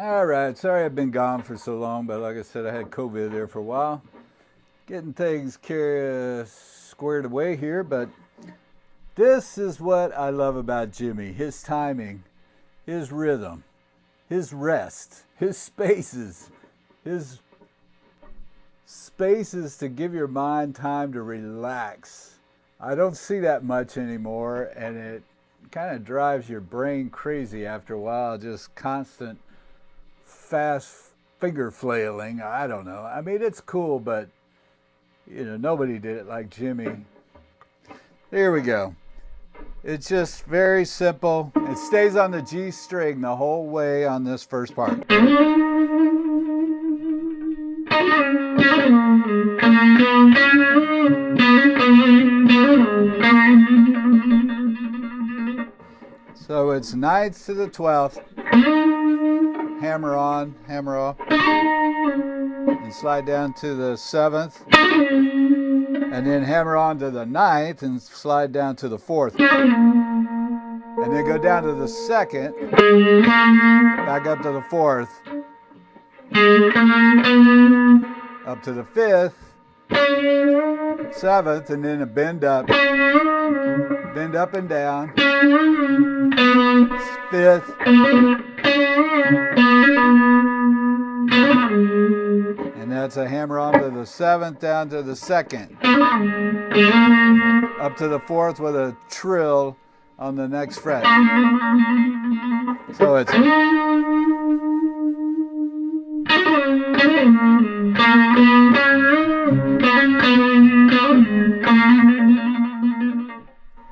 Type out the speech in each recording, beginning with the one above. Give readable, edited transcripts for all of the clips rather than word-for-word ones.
All right, sorry I've been gone for so long, but like I said, I had COVID there for a while. Getting things squared away here, but this is what I love about Jimi. His timing, his rhythm, his rest, his spaces to give your mind time to relax. I don't see that much anymore, and it kind of drives your brain crazy after a while, just constant fast finger flailing. I don't know. I mean, it's cool, but you know, nobody did it like Jimi. Here we go. It's just very simple. It stays on the G string the whole way on this first part. So it's ninths to the 12th. Hammer on, hammer off, and slide down to the 7th, and then hammer on to the 9th and slide down to the 4th, and then go down to the 2nd, back up to the 4th, up to the 5th, 7th, and then a bend up and down, 5th, and that's a hammer on to the 7th, down to the 2nd, up to the 4th with a trill on the next fret. So it's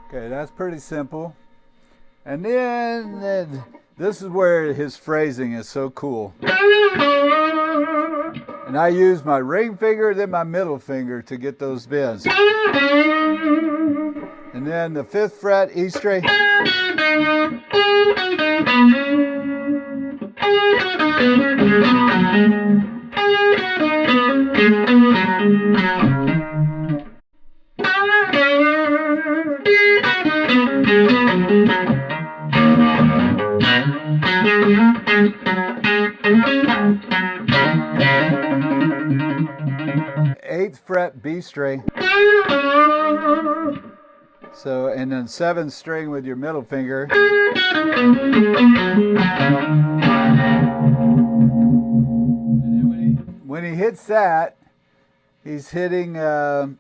okay, that's pretty simple. And then this is where his phrasing is so cool. And I use my ring finger, then my middle finger to get those bends. And then the 5th fret, E string. Eighth fret, B string. So, and then 7th string with your middle finger. And then when he hits that, he's hitting the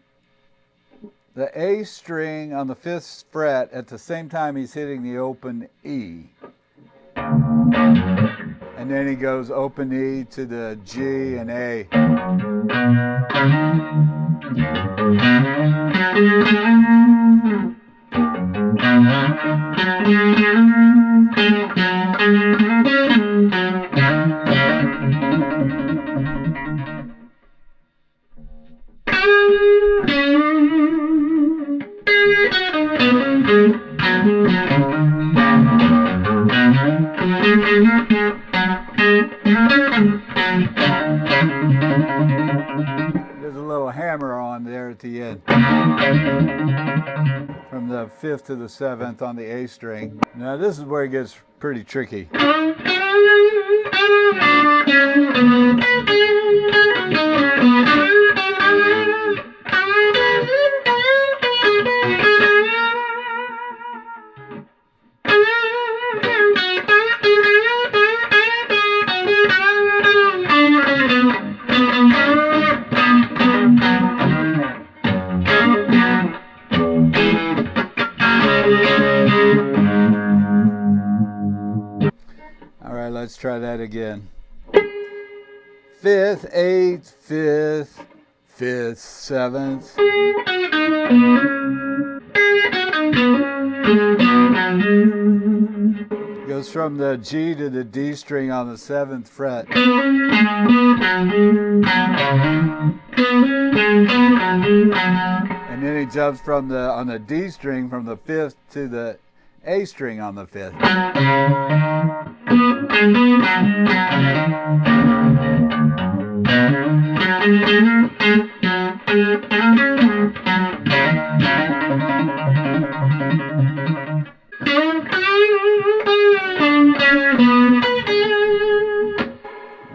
A string on the 5th fret at the same time he's hitting the open E. And then he goes open E to the G and A. There's a little hammer on there at the end. From the 5th to the 7th on the A string. Now this is where it gets pretty tricky. Let's try that again. 5th, 8th, 5th, 5th, 7th. Goes from the G to the D string on the 7th fret. And then he jumps from on the D string from the 5th to the A string on the 5th.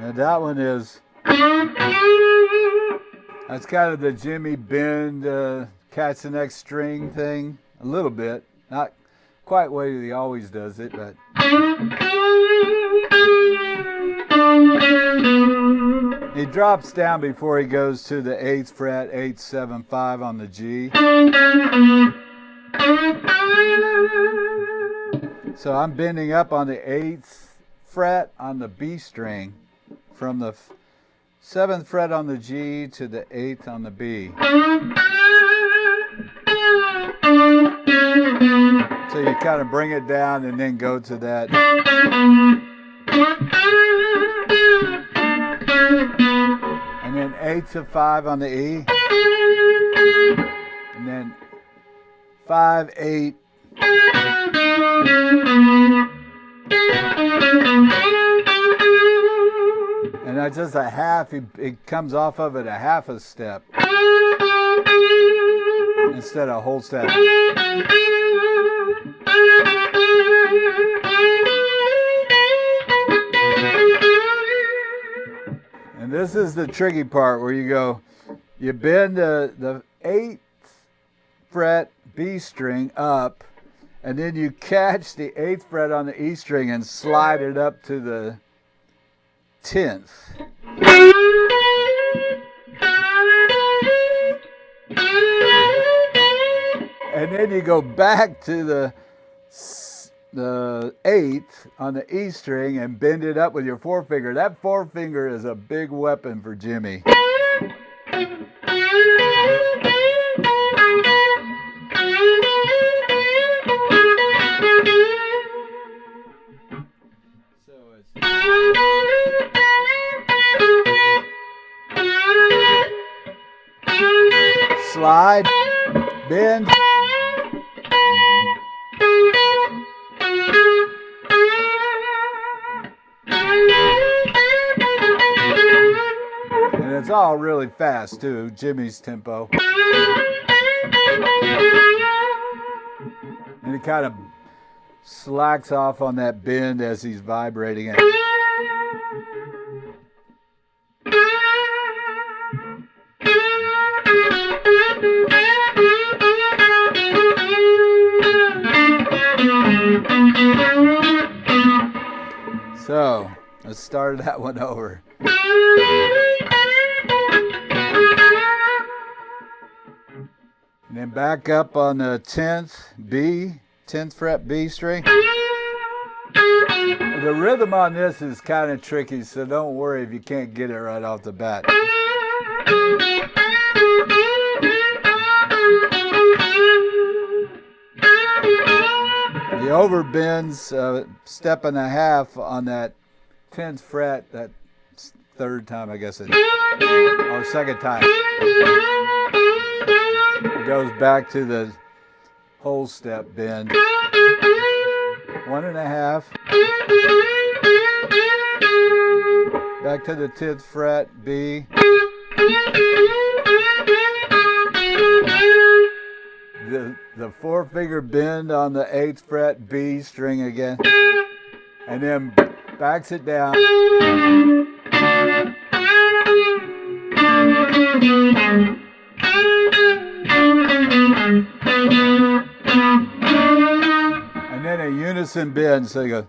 And that one that's kind of the Jimi bend, catch the next string thing, a little bit. Not quite the way he always does it, but. He drops down before he goes to the 8th fret, 8, 7, 5 on the G. So I'm bending up on the 8th fret on the B string from the 7th fret on the G to the 8th on the B. So you kind of bring it down and then go to that. And then 8 to 5 on the E. And then 5, 8. And that's just a half, it comes off of it a half a step instead of a whole step. And this is the tricky part where you bend the 8th fret B string up, and then you catch the 8th fret on the E string and slide it up to the 10th. And then you go back to the 8th on the E string and bend it up with your forefinger. That forefinger is a big weapon for Jimi. Slide, bend. And it's all really fast too, Jimi's tempo. And he kind of slacks off on that bend as he's vibrating it. So, let's start that one over. And then back up on the 10th fret B string. The rhythm on this is kind of tricky, so don't worry if you can't get it right off the bat. The overbends a step and a half on that 10th fret, that 3rd time, I guess, or 2nd time. It goes back to the whole step bend. 1.5. Back to the 10th fret, B. The forefinger bend on the 8th fret, B string again. And then backs it down. And then a unison bend, so you go.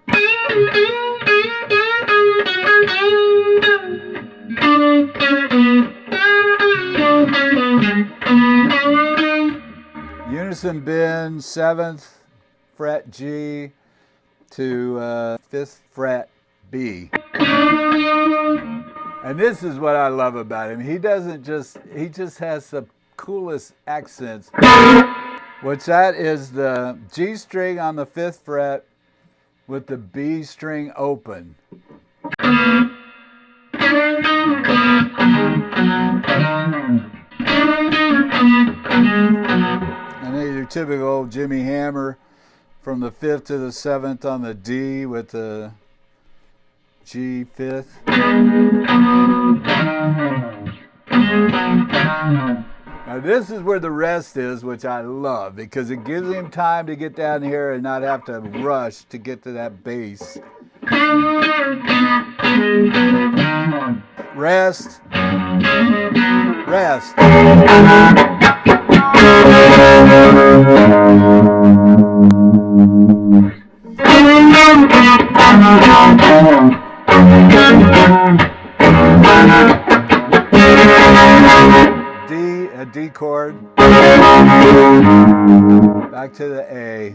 Unison bend, 7th fret G to 5th fret B. And this is what I love about him. He just has the coolest accents. Which that is the G string on the 5th fret with the B string open. And then your typical Jimi hammer from the 5th to the 7th on the D with the G 5th. Now this is where the rest is, which I love because it gives him time to get down here and not have to rush to get to that bass. Rest. Rest. D, a D chord. Back to the A.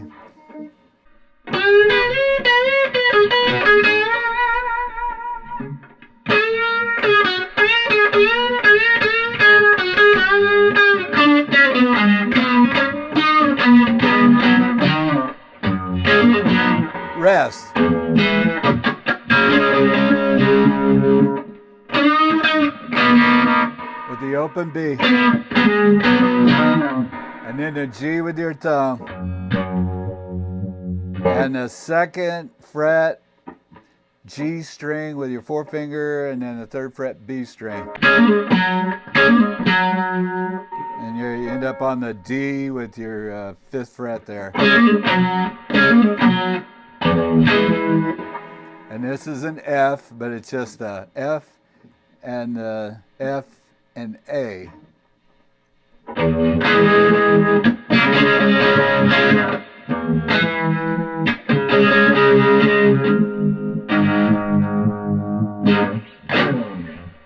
Rest. With the open B. And then the G with your thumb. And the 2nd fret G string with your forefinger, and then the 3rd fret B string. And you end up on the D with your 5th fret there. And this is an F, but it's just a F and F and A.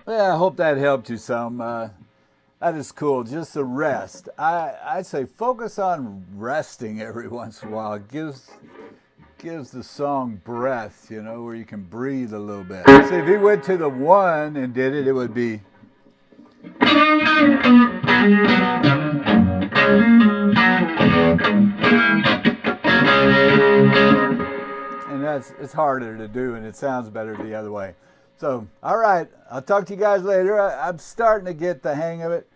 Yeah, I hope that helped you some. That is cool. Just the rest. I say focus on resting every once in a while. It gives the song breath, you know, where you can breathe a little bit. See, if he went to the 1 and did it, it would be. And it's harder to do, and it sounds better the other way. So, all right, I'll talk to you guys later. I'm starting to get the hang of it.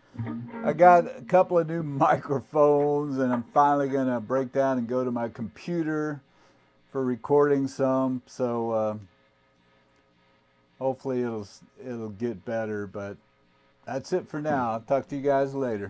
I got a couple of new microphones, and I'm finally going to break down and go to my computer for recording some. So hopefully it'll get better. But that's it for now. I'll talk to you guys later.